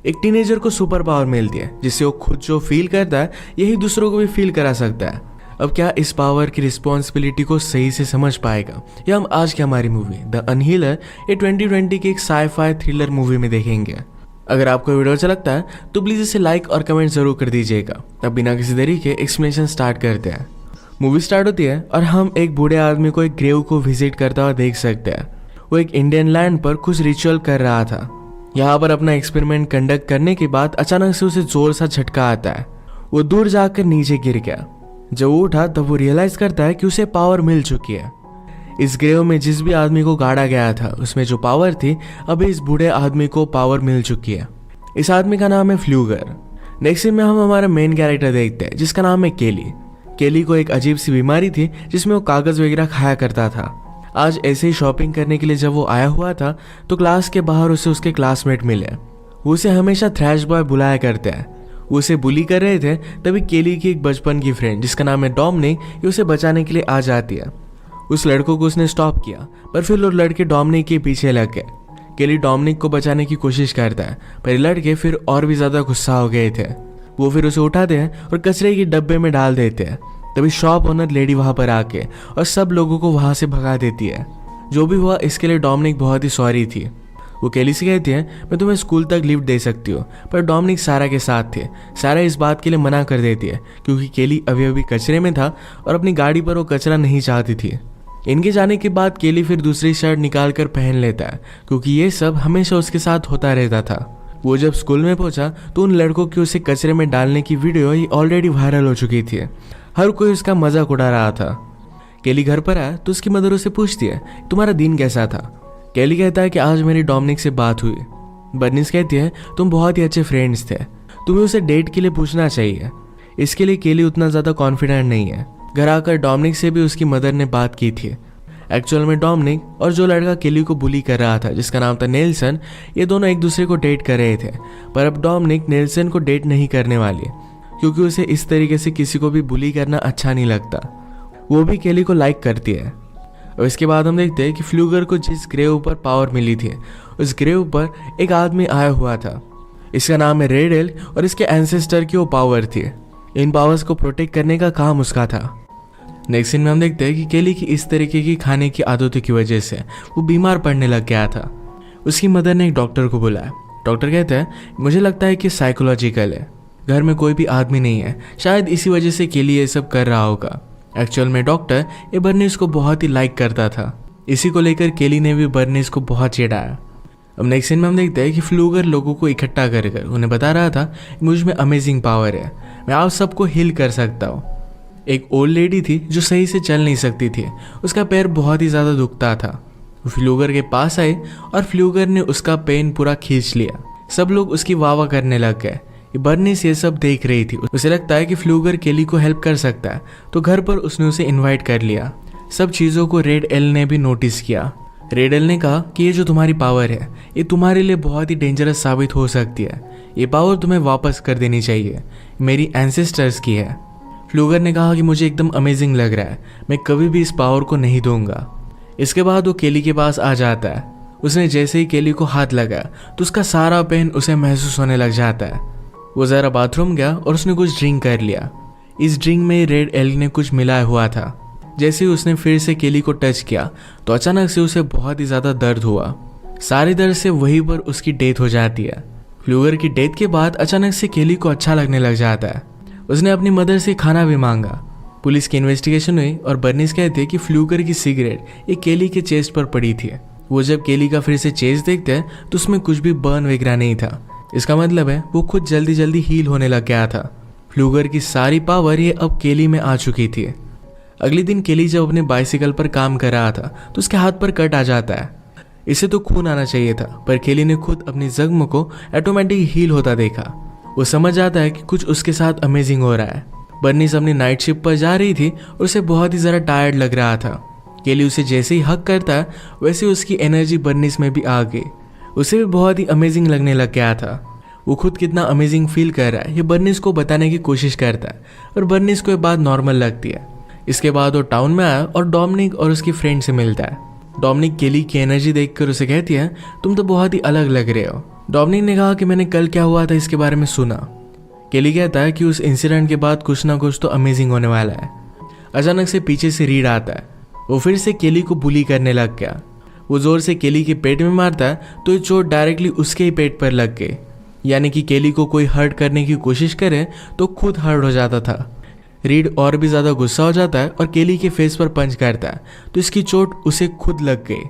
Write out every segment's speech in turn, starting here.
एक टीनेजर को super power मिलती है जिससे वो खुद जो फील करता है यही दूसरों को भी फील करा सकता है। अब क्या इस पावर की रिस्पॉन्सिबिलिटी को सही से समझ पाएगा, या हम आज की हमारी मूवी द अनहीलर ये 2020 की एक साई-फाई थ्रिलर मूवी में देखेंगे। अगर आपको वीडियो अच्छा लगता है तो प्लीज़ इसे लाइक और कमेंट जरूर कर दीजिएगा। अब बिना किसी देरी के एक्सप्लेनेशन स्टार्ट करते हैं। मूवी स्टार्ट होती है और हम एक बूढ़े आदमी को एक ग्रेव को विजिट करता हुआ देख सकते हैं। वो एक इंडियन लैंड पर कुछ रिचुअल कर रहा था। यहाँ पर अपना एक्सपेरिमेंट कंडक्ट करने के बाद अचानक से उसे जोर सा झटका आता है। वो दूर जाकर नीचे गिर गया। जब वो उठा तब वो रियलाइज करता है कि उसे पावर मिल चुकी है। इस ग्रेव में जिस भी आदमी को गाड़ा गया था उसमें जो पावर थी अभी इस बूढ़े आदमी को पावर मिल चुकी है। इस आदमी का नाम है फ्लूगर। नेक्स्ट सीन में हम हमारा मेन कैरेक्टर देखते हैं जिसका नाम है केली। केली को एक अजीब सी बीमारी थी जिसमें वो कागज वगैरह खाया करता था। आज ऐसे ही शॉपिंग करने के लिए जब वो आया हुआ था तो क्लास के बाहर उसे उसके क्लासमेट मिले। वो उसे हमेशा थ्रैश बॉय बुलाया करते हैं। वो उसे बुली कर रहे थे तभी केली की एक बचपन की फ्रेंड जिसका नाम है डोमिनिक ये उसे बचाने के लिए आ जाती है। उस लड़कों को उसने स्टॉप किया पर फिर वो लड़के डोमिनिक के पीछे लग गए। केली डोमिनिक को बचाने की कोशिश करता है पर लड़के फिर और भी ज्यादा गुस्सा हो गए थे। वो फिर उसे उठाते हैं और कचरे के डब्बे में डाल देते हैं। तभी शॉप ओनर लेडी वहां पर आके और सब लोगों को वहां से भगा देती है। जो भी हुआ इसके लिए डोमिनिक बहुत ही सॉरी थी। वो केली से कहती है मैं तुम्हें स्कूल तक लिफ्ट दे सकती हूँ, पर डोमिनिक सारा के साथ थे। सारा इस बात के लिए मना कर देती है क्योंकि केली अभी अभी कचरे में था और अपनी गाड़ी पर वो कचरा नहीं चाहती थी। इनके जाने के बाद केली फिर दूसरी शर्ट निकाल कर पहन लेता है क्योंकि ये सब हमेशा उसके साथ होता रहता था। वो जब स्कूल में पहुंचा तो उन लड़कों की उसे कचरे में डालने की वीडियो ही ऑलरेडी वायरल हो चुकी थी। हर कोई उसका मजाक उड़ा रहा था। केली घर पर आया तो उसकी मदर उसे पूछती है तुम्हारा दिन कैसा था। केली कहता है कि आज मेरी डोमिनिक से बात हुई। बर्निस कहती है तुम बहुत ही अच्छे फ्रेंड्स थे, तुम्हें उसे डेट के लिए पूछना चाहिए। इसके लिए केली उतना ज़्यादा कॉन्फिडेंट नहीं है। घर आकर डोमिनिक से भी उसकी मदर ने बात की थी। एक्चुअल में डोमिनिक और जो लड़का केली को बुली कर रहा था जिसका नाम था नेल्सन, ये दोनों एक दूसरे को डेट कर रहे थे। पर अब डोमिनिक नेल्सन को डेट नहीं करने वाली क्योंकि उसे इस तरीके से किसी को भी बुली करना अच्छा नहीं लगता। वो भी केली को लाइक करती है। और इसके बाद हम देखते हैं कि फ्लूगर को जिस ग्रेव पर पावर मिली थी उस ग्रेव पर एक आदमी आया हुआ था। इसका नाम है रेडेल और इसके एंसेस्टर की वो पावर थी। इन पावर्स को प्रोटेक्ट करने का काम उसका था। नेक्स्ट सीन में हम देखते हैं कि केली की इस तरीके की खाने की आदतों की वजह से वो बीमार पड़ने लग गया था। उसकी मदर ने एक डॉक्टर को बुलाया। डॉक्टर कहते हैं मुझे लगता है कि साइकोलॉजिकल है, घर में कोई भी आदमी नहीं है, शायद इसी वजह से केली ये सब कर रहा होगा। एक्चुअल में डॉक्टर ये बर्निस को बहुत ही लाइक करता था। इसी को लेकर केली ने भी बर्निस को बहुत चिढ़ाया। अब नेक्स्ट सीन में हम देखते हैं कि फ्लूगर लोगों को इकट्ठा कर कर उन्हें बता रहा था मुझ में अमेजिंग पावर है, मैं आप सबको हील कर सकता हूँ। एक ओल्ड लेडी थी जो सही से चल नहीं सकती थी, उसका पैर बहुत ही ज़्यादा दुखता था। फ्लूगर के पास आए और फ्लूगर ने उसका पेन पूरा खींच लिया। सब लोग उसकी वाह करने लग गए। बर्निस ये सब देख रही थी। उसे लगता है कि फ्लूगर केली को हेल्प कर सकता है तो घर पर उसने उसे इनवाइट कर लिया। सब चीज़ों को रेड एल ने भी नोटिस किया। रेड एल ने कहा कि ये जो तुम्हारी पावर है ये तुम्हारे लिए बहुत ही डेंजरस साबित हो सकती है। ये पावर तुम्हें वापस कर देनी चाहिए, मेरी एंसेस्टर्स की है। फ्लूगर ने कहा कि मुझे एकदम अमेजिंग लग रहा है, मैं कभी भी इस पावर को नहीं दूंगा। इसके बाद वो केली के पास आ जाता है। उसने जैसे ही केली को हाथ लगाया तो उसका सारा पेन उसे महसूस होने लग जाता है। वो ज़रा बाथरूम गया और उसने कुछ ड्रिंक कर लिया। इस ड्रिंक में रेड एल ने कुछ मिलाया हुआ था। जैसे ही उसने फिर से केली को टच किया तो अचानक से उसे बहुत ही ज़्यादा दर्द हुआ। सारी दर्द से वहीं पर उसकी डेथ हो जाती है। फ्लूगर की डेथ के बाद अचानक से केली को अच्छा लगने लग जाता है। उसने अपनी मदर से खाना भी मांगा। पुलिस की इन्वेस्टिगेशन हुई और बर्निस कहते हैं कि फ्लूगर की सिगरेट एक केली के चेस्ट पर पड़ी थी। वो जब केली का फिर से चेस्ट देखते हैं तो उसमें कुछ भी बर्न वगैरह नहीं था। इसका मतलब है वो खुद जल्दी जल्दी हील होने लग गया था। फ्लूगर की सारी पावर ये अब केली में आ चुकी थी। अगले दिन केली जब अपने बाइसिकल पर काम कर रहा था तो उसके हाथ पर कट आ जाता है। इसे तो खून आना चाहिए था पर केली ने खुद अपनी जख्म को ऑटोमेटिक हील होता देखा। वो समझ आता है कि कुछ उसके साथ अमेजिंग हो रहा है। बर्निस अपनी नाइट शिफ्ट पर जा रही थी और उसे बहुत ही ज़्यादा टायर्ड लग रहा था। केली उसे जैसे ही हक करता है वैसे उसकी एनर्जी बर्निस में भी आ गई। उसे भी बहुत ही अमेजिंग लगने लग गया था। वो खुद कितना अमेजिंग फील कर रहा है ये बर्निस को बताने की कोशिश करता है और बर्निस को ये बात नॉर्मल लगती है। इसके बाद वो टाउन में आया और डोमिनिक और उसकी फ्रेंड से मिलता है। डोमिनिक केली की एनर्जी देखकर उसे कहती है तुम तो बहुत ही अलग लग रहे हो। डोमिनिक ने कहा कि मैंने कल क्या हुआ था इसके बारे में सुना। केली कहता है कि उस इंसिडेंट के बाद कुछ ना कुछ तो अमेजिंग होने वाला है। अचानक से पीछे से रीड आता है। वो फिर से केली को बुली करने लग गया। वो जोर से केली के पेट में मारता है तो ये चोट डायरेक्टली उसके ही पेट पर लग गई। यानी कि केली को कोई हर्ट करने की कोशिश करे तो खुद हर्ट हो जाता था। रीड और भी ज़्यादा गुस्सा हो जाता है और केली के फेस पर पंच करता है तो इसकी चोट उसे खुद लग गई।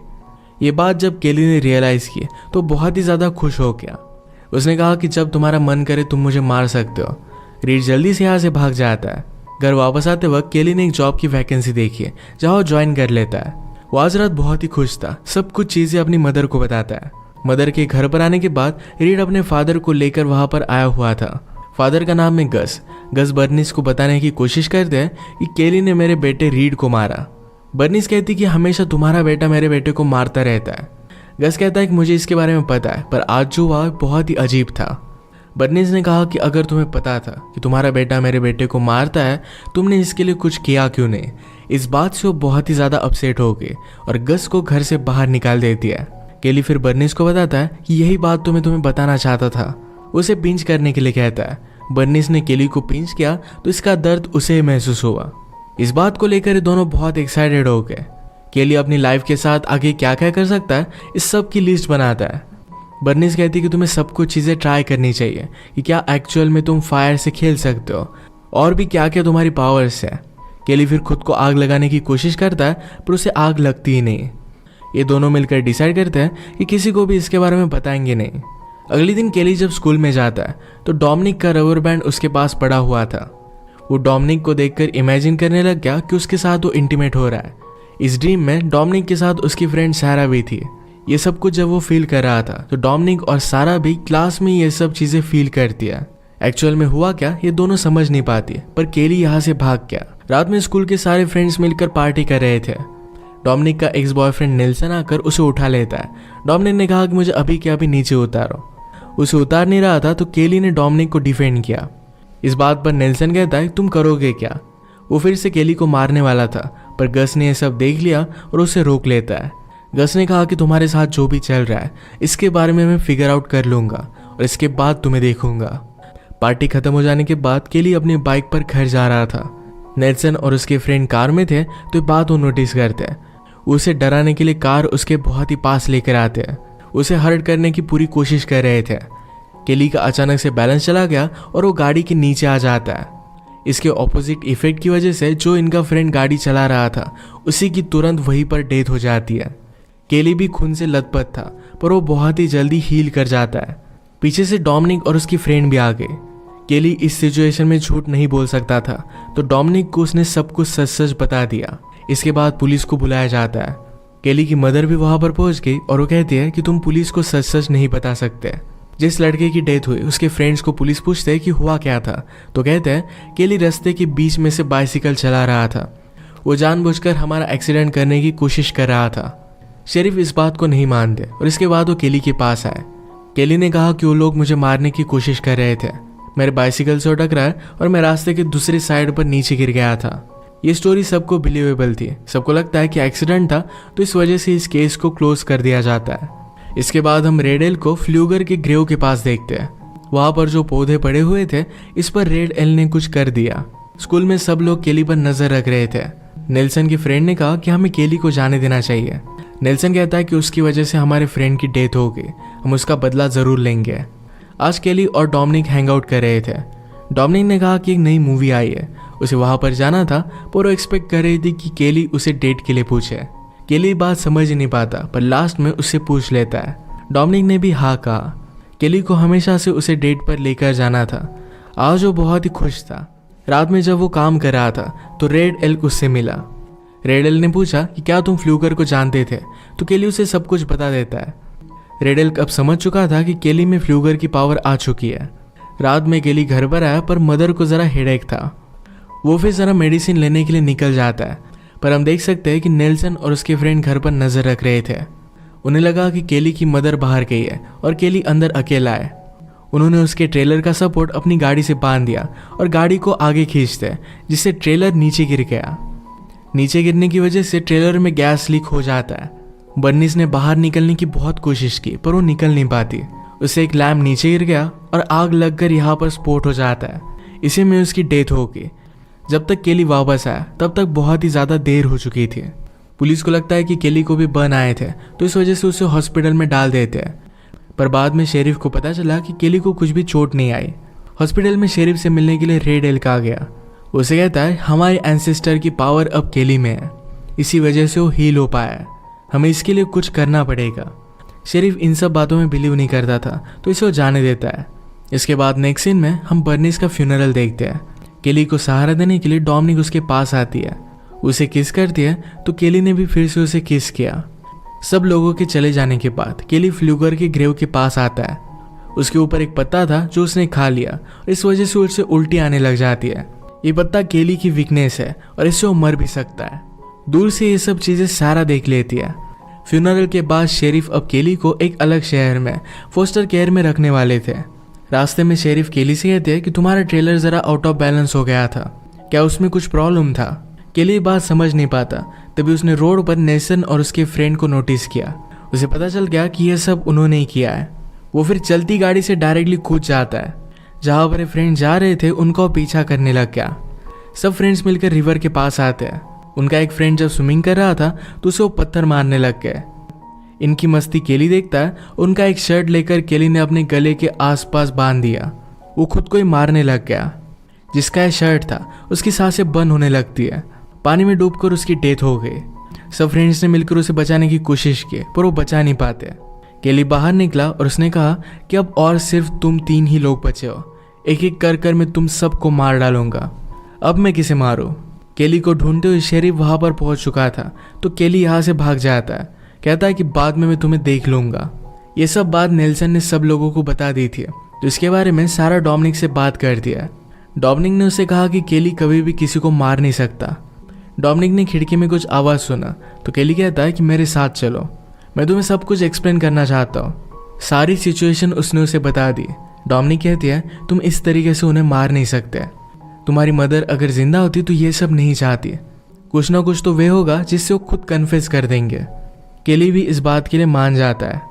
ये बात जब केली ने रियलाइज़ की तो बहुत ही ज़्यादा खुश हो गया। उसने कहा कि जब तुम्हारा मन करे तुम मुझे मार सकते हो। रीड जल्दी से यहाँ से भाग जाता है। घर वापस आते वक्त केली ने एक जॉब की वैकेंसी देखी है जहाँ वो ज्वाइन कर लेता है। वो आज रात बहुत ही खुश था। सब कुछ चीज़ें अपनी मदर को बताता है। मदर के घर पर आने के बाद रीड अपने फादर को लेकर वहाँ पर आया हुआ था। फादर का नाम है गस। गस बर्निस को बताने की कोशिश करते हैं कि केली ने मेरे बेटे रीड को मारा। बर्निस कहती कि हमेशा तुम्हारा बेटा मेरे बेटे को मारता रहता है। गस कहता है कि मुझे इसके बारे में पता है, पर आज जो हुआ बहुत ही अजीब था। बर्निस ने कहा कि अगर तुम्हें पता था कि तुम्हारा बेटा मेरे बेटे को मारता है, तुमने इसके लिए कुछ किया क्यों नहीं। इस बात से वो बहुत ही ज़्यादा अपसेट हो गई और गस को घर से बाहर निकाल देती है। केली फिर बर्निस को बताता है कि यही बात तो मैं तुम्हें बताना चाहता था। उसे पिंच करने के लिए कहता है। बर्निस ने केली को पिंच किया तो इसका दर्द उसे महसूस हुआ। इस बात को लेकर ये दोनों बहुत एक्साइटेड हो गए। केली अपनी लाइफ के साथ आगे क्या क्या कर सकता है इस सब की लिस्ट बनाता है। बर्निस कहती है कि तुम्हें सब कुछ चीज़ें ट्राई करनी चाहिए कि क्या एक्चुअल में तुम फायर से खेल सकते हो और भी क्या क्या तुम्हारी पावर्स है। केली फिर खुद को आग लगाने की कोशिश करता है पर उसे आग लगती ही नहीं। ये दोनों मिलकर डिसाइड करते हैं कि किसी को भी इसके बारे में बताएंगे नहीं। अगले दिन केली जब स्कूल में जाता है तो डोमिनिक का रबर बैंड उसके पास पड़ा हुआ था। वो डोमिनिक को देखकर इमेजिन करने लग गया कि उसके साथ वो इंटीमेट हो रहा है। इस ड्रीम में डोमिनिक के साथ उसकी फ्रेंड सारा भी थी। ये सब कुछ जब वो फील कर रहा था तो डोमिनिक और सारा भी क्लास में ये सब चीज़ें फील करती है। एक्चुअल में हुआ क्या ये दोनों समझ नहीं पाती, पर केली यहाँ से भाग गया। रात में स्कूल के सारे फ्रेंड्स मिलकर पार्टी कर रहे थे। डोमिनिक का एक्स बॉयफ्रेंड नेल्सन आकर उसे उठा लेता है। डोमिनिक ने कहा कि मुझे अभी के अभी नीचे उतारो। उसे उतार नहीं रहा था तो केली ने डोमिनिक को डिफेंड किया। इस बात पर नेल्सन कहता है तुम करोगे क्या। वो फिर से केली को मारने वाला था, पर गस ने यह सब देख लिया और उसे रोक लेता है। गस ने कहा कि तुम्हारे साथ जो भी चल रहा है इसके बारे में मैं फिगर आउट कर लूँगा और इसके बाद तुम्हें देखूंगा। पार्टी खत्म हो जाने के बाद केली अपनी बाइक पर घर जा रहा था। नेल्सन और उसके फ्रेंड कार में थे तो ये बात वो नोटिस करते हैं। उसे डराने के लिए कार उसके बहुत ही पास लेकर आते हैं। उसे हर्ट करने की पूरी कोशिश कर रहे थे। केली का अचानक से बैलेंस चला गया और वो गाड़ी के नीचे आ जाता है। इसके ऑपोजिट इफेक्ट की वजह से जो इनका फ्रेंड गाड़ी चला रहा था उसी की तुरंत वहीं पर डेथ हो जाती है। केली भी खून से लथपथ था, पर वो बहुत ही जल्दी हील कर जाता है। पीछे से डोमिनिक और उसकी फ्रेंड भी आ गए। केली इस सिचुएशन में झूठ नहीं बोल सकता था तो डोमिनिक को उसने सब कुछ सच सच बता दिया। इसके बाद पुलिस को बुलाया जाता है। केली की मदर भी वहां पर पहुंच गई और वो कहती है कि तुम पुलिस को सच सच नहीं बता सकते। जिस लड़के की डेथ हुई उसके फ्रेंड्स को पुलिस पूछते हैं कि हुआ क्या था तो कहते हैं केली रास्ते के बीच में से बाइसिकल चला रहा था। वो जानबूझकर हमारा एक्सीडेंट करने की कोशिश कर रहा था। शेरिफ इस बात को नहीं मानते और इसके बाद वो केली के पास आए। केली ने कहा कि वो लोग मुझे मारने की कोशिश कर रहे थे। मेरे बाइसिकल से टकराया और मैं रास्ते के दूसरी साइड पर नीचे गिर गया था। ये स्टोरी सबको बिलीवेबल थी। सबको लगता है कि एक्सीडेंट था तो इस वजह से इस केस को क्लोज कर दिया जाता है। इसके बाद हम रेड एल को फ्लूगर के ग्रेव के पास देखते हैं। वहां पर जो पौधे पड़े हुए थे इस पर रेड एल ने कुछ कर दिया। स्कूल में सब लोग केली पर नजर रख रहे थे। नेल्सन की फ्रेंड ने कहा कि हमें केली को जाने देना चाहिए। नेल्सन कहता है कि उसकी वजह से हमारे फ्रेंड की डेथ हो गई, हम उसका बदला जरूर लेंगे। आज केली और डोमिनिक हैंग आउट कर रहे थे। डोमिनिक ने कहा कि एक नई मूवी आई है, उसे वहां पर जाना था, पर वो एक्सपेक्ट कर रही थी कि केली उसे डेट के लिए पूछे। केली बात समझ ही नहीं पाता पर लास्ट में उससे पूछ लेता है। डोमिनिक ने भी हाँ कहा। केली को हमेशा से उसे डेट पर लेकर जाना था। आज वो बहुत ही खुश था। रात में जब वो काम कर रहा था तो रेड एल उससे मिला। रेड एल ने पूछा कि क्या तुम फ्लूगर को जानते थे, तो केली उसे सब कुछ बता देता है। रेड एल अब समझ चुका था कि केली में फ्लूगर की पावर आ चुकी है। रात में केली घर पर आया पर मदर को ज़रा हेडेक था। वो फिर ज़रा मेडिसिन लेने के लिए निकल जाता है, पर हम देख सकते हैं कि नेल्सन और उसके फ्रेंड घर पर नजर रख रहे थे। उन्हें लगा कि केली की मदर बाहर गई है और केली अंदर अकेला है। उन्होंने उसके ट्रेलर का सपोर्ट अपनी गाड़ी से बांध दिया और गाड़ी को आगे खींचते जिससे ट्रेलर नीचे गिर गया। नीचे गिरने की वजह से ट्रेलर में गैस लीक हो जाता है। बर्निस ने बाहर निकलने की बहुत कोशिश की पर वो निकल नहीं पाती। उसे एक लैम्प नीचे गिर गया और आग लगकर यहाँ पर स्फोट हो जाता है। इसी में उसकी डेथ हो गई। जब तक केली वापस आया तब तक बहुत ही ज़्यादा देर हो चुकी थी। पुलिस को लगता है कि केली को भी बर्न आए थे, तो इस वजह से उसे हॉस्पिटल में डाल देते हैं। पर बाद में शेरिफ को पता चला कि केली को कुछ भी चोट नहीं आई। हॉस्पिटल में शेरिफ से मिलने के लिए रेड एल्क आ गया। उसे कहता है हमारे एंसेस्टर की पावर अब केली में है, इसी वजह से वो हील हो पाया है, हमें इसके लिए कुछ करना पड़ेगा। शेरिफ इन सब बातों में बिलीव नहीं करता था, तो इसे वो जाने देता है। इसके बाद नेक्स्ट सीन में हम बर्निस का फ्यूनरल देखते हैं। केली को सहारा देने के लिए डोमिनिक उसके पास आती है, उसे किस करती है, तो केली ने भी फिर से उसे किस किया। सब लोगों के चले जाने के बाद केली फ्लूगर के ग्रेव के पास आता है। उसके ऊपर एक पत्ता था जो उसने खा लिया और इस वजह से उसे उल्टी आने लग जाती है। ये पत्ता केली की वीकनेस है और इससे वो मर भी सकता है। दूर से ये सब चीजें सारा देख लेती है। फ्यूनरल के बाद शेरिफ अब केली को एक अलग शहर में फोस्टर केयर में रखने वाले थे। रास्ते में शेरिफ केली से कहते हैं कि तुम्हारा ट्रेलर जरा आउट ऑफ बैलेंस हो गया था, क्या उसमें कुछ प्रॉब्लम था? केली ये बात समझ नहीं पाता। तभी उसने रोड पर नेल्सन और उसके फ्रेंड को नोटिस किया। उसे पता चल गया कि यह सब उन्होंने ही किया है। वो फिर चलती गाड़ी से डायरेक्टली कूद जाता है। जहाँ पर फ्रेंड जा रहे थे उनका पीछा करने लग गया। सब फ्रेंड्स मिलकर रिवर के पास आते हैं। उनका एक फ्रेंड जब स्विमिंग कर रहा था तो उसे वो पत्थर मारने लग गए। इनकी मस्ती केली देखता है। उनका एक शर्ट लेकर केली ने अपने गले के आसपास बांध दिया। वो खुद को ही मारने लग गया। जिसका यह शर्ट था उसकी सांसें बंद होने लगती है। पानी में डूबकर उसकी डेथ हो गई। सब फ्रेंड्स ने मिलकर उसे बचाने की कोशिश की पर वो बचा नहीं पाते। केली बाहर निकला और उसने कहा कि अब और सिर्फ तुम 3 ही लोग बचे हो, एक एक कर कर मैं तुम सबको मार डालूंगा। अब मैं किसे मारूं? केली को ढूंढते हुए शेरिफ वहां पर पहुंच चुका था, तो केली यहाँ से भाग जाता है। कहता है कि बाद में मैं तुम्हें देख लूंगा। ये सब बात नेल्सन ने सब लोगों को बता दी थी, तो इसके बारे में सारा डोमिनिक से बात कर दिया। डोमिनिक ने उसे कहा कि केली कभी भी किसी को मार नहीं सकता। डोमिनिक ने खिड़की में कुछ आवाज़ सुना, तो केली कहता है कि मेरे साथ चलो, मैं तुम्हें सब कुछ एक्सप्लेन करना चाहता हूँ। सारी सिचुएशन उसने उसे बता दी। डोमिनिक कहती है तुम इस तरीके से उन्हें मार नहीं सकते। तुम्हारी मदर अगर जिंदा होती तो ये सब नहीं चाहती। कुछ ना कुछ तो वे होगा जिससे वो खुद कन्फेस कर देंगे। केली भी इस बात के लिए मान जाता है।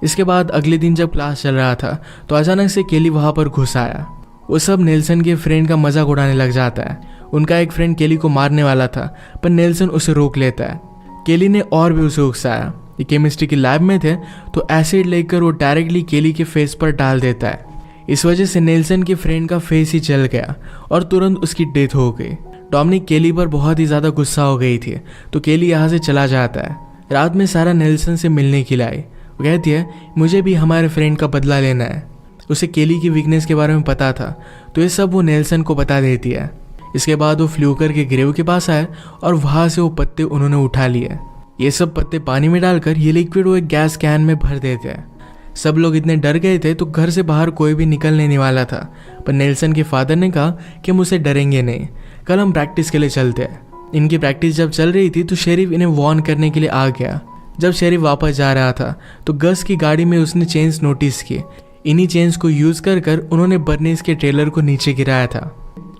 इसके बाद अगले दिन जब क्लास चल रहा था तो अचानक से केली वहाँ पर घुस आया। वो सब नेल्सन के फ्रेंड का मजाक उड़ाने लग जाता है। उनका एक फ्रेंड केली को मारने वाला था पर नेल्सन उसे रोक लेता है। केली ने और भी उसे उकसाया। ये केमिस्ट्री की लैब में थे तो एसिड लेकर वो डायरेक्टली केली के फेस पर डाल देता है। इस वजह से नेल्सन के फ्रेंड का फेस ही जल गया और तुरंत उसकी डेथ हो गई। डोमिनिक केली पर बहुत ही ज़्यादा गुस्सा हो गई थी, तो केली यहाँ से चला जाता है। रात में सारा नेल्सन से मिलने के लिए आई। वो कहती है मुझे भी हमारे फ्रेंड का बदला लेना है। उसे केली की वीकनेस के बारे में पता था, तो ये सब वो नेल्सन को बता देती है। इसके बाद वो फ्लूकर के ग्रेव के पास आए और वहाँ से वो पत्ते उन्होंने उठा लिए। ये सब पत्ते पानी में डालकर ये लिक्विड वो एक गैस कैन में भर देते हैं। सब लोग इतने डर गए थे तो घर से बाहर कोई भी निकलने नहीं वाला था, पर नेल्सन के फादर ने कहा कि हम उसे डरेंगे नहीं, कल हम प्रैक्टिस के लिए चलते हैं। इनकी प्रैक्टिस जब चल रही थी तो शेरिफ इन्हें वार्न करने के लिए आ गया। जब शेरिफ वापस जा रहा था तो गस की गाड़ी में उसने चेन्स नोटिस की। इन्हीं चेन्स को यूज कर कर उन्होंने बर्निस के ट्रेलर को नीचे गिराया था।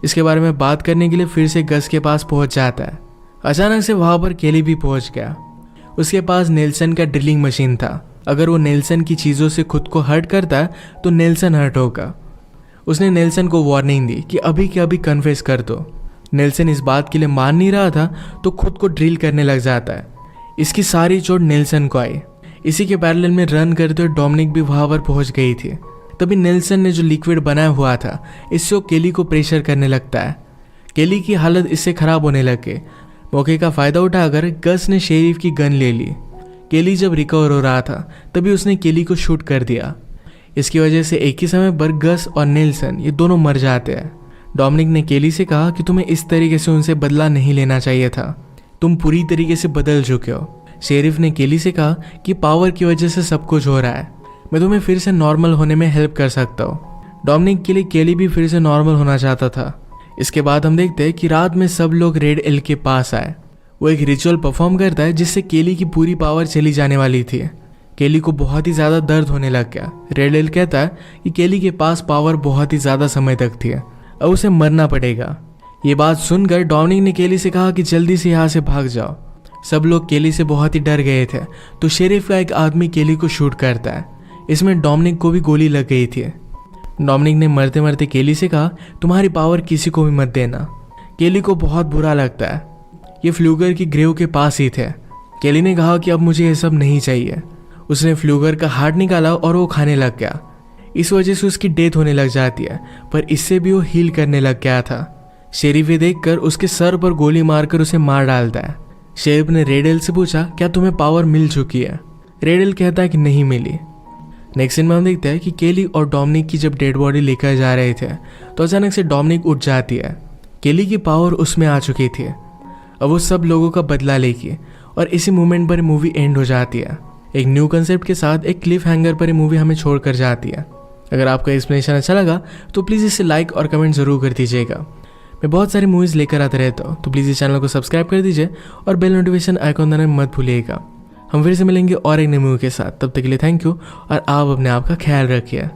इसके बारे में बात करने के लिए फिर से गस के पास पहुंच जाता है। अचानक से वहां पर केली भी पहुंच गया। उसके पास नेल्सन का ड्रिलिंग मशीन था। अगर वो नेल्सन की चीज़ों से खुद को हर्ट करता तो नेल्सन हर्ट होगा। उसने नेल्सन को वार्निंग दी कि अभी के अभी कन्फेस कर दो। नेल्सन इस बात के लिए मान नहीं रहा था तो खुद को ड्रिल करने लग जाता है। इसकी सारी चोट नेल्सन को आई। इसी के पैरेलल में रन करते हुए डोमिनिक भी वहां पर पहुंच गई थी। तभी नेल्सन ने जो लिक्विड बनाया हुआ था इससे वो केली को प्रेशर करने लगता है। केली की हालत इससे खराब होने लग गई। मौके का फायदा उठाकर गस ने शेरिफ की गन ले ली। केली जब रिकवर हो रहा था तभी उसने केली को शूट कर दिया। इसकी वजह से एक ही समय पर गस और नेल्सन ये दोनों मर जाते हैं। डोमिनिक ने केली से कहा कि तुम्हें इस तरीके से उनसे बदला नहीं लेना चाहिए था, तुम पूरी तरीके से बदल चुके हो। शेरिफ ने केली से कहा कि पावर की वजह से सब कुछ हो रहा है, मैं तुम्हें फिर से नॉर्मल होने में हेल्प कर सकता हूँ। डोमिनिक के लिए केली भी फिर से नॉर्मल होना चाहता था। इसके बाद हम देखते हैं कि रात में सब लोग रेड एल के पास आए। वो एक रिचुअल परफॉर्म करता है जिससे केली की पूरी पावर चली जाने वाली थी। केली को बहुत ही ज़्यादा दर्द होने लग गया। रेड एल कहता है कि केली के पास पावर बहुत ही ज़्यादा समय तक थी, अब उसे मरना पड़ेगा। ये बात सुनकर डोमिनिक ने केली से कहा कि जल्दी से यहाँ से भाग जाओ। सब लोग केली से बहुत ही डर गए थे, तो शेरिफ का एक आदमी केली को शूट करता है। इसमें डोमिनिक को भी गोली लग गई थी। डोमिनिक ने मरते मरते केली से कहा, तुम्हारी पावर किसी को भी मत देना। केली को बहुत बुरा लगता है। ये फ्लूगर की ग्रेव के पास ही थे। केली ने कहा कि अब मुझे ये सब नहीं चाहिए। उसने फ्लूगर का हार्ट निकाला और वो खाने लग गया। इस वजह से उसकी डेथ होने लग जाती है, पर इससे भी वो हील करने लग गया था। शेरिफ ये देखकर उसके सर पर गोली मारकर उसे मार डालता है। शेरिफ ने रेडल से पूछा, क्या तुम्हें पावर मिल चुकी है? रेडल कहता है कि नहीं मिली। नेक्स्ट सीन में हम देखते हैं कि केली और डोमिनिक की जब डेड बॉडी लेकर जा रहे थे तो अचानक से डोमिनिक उठ जाती है। केली की पावर उसमें आ चुकी थी। अब वो सब लोगों का बदला लेगी और इसी मोमेंट पर मूवी एंड हो जाती है। एक न्यू कंसेप्ट के साथ एक क्लिफ हैंगर पर मूवी हमें छोड़कर जाती है। अगर आपको एक्सप्लेनेशन अच्छा लगा तो प्लीज़ इसे लाइक और कमेंट ज़रूर कर दीजिएगा। मैं बहुत सारी मूवीज़ लेकर आता रहता हूँ, तो प्लीज़ इस चैनल को सब्सक्राइब कर दीजिए और बेल नोटिफिकेशन आइकॉन दबाना मत भूलिएगा। हम फिर से मिलेंगे और एक नई मूवी के साथ। तब तक के लिए थैंक यू और आप अपने आप का ख्याल रखिए।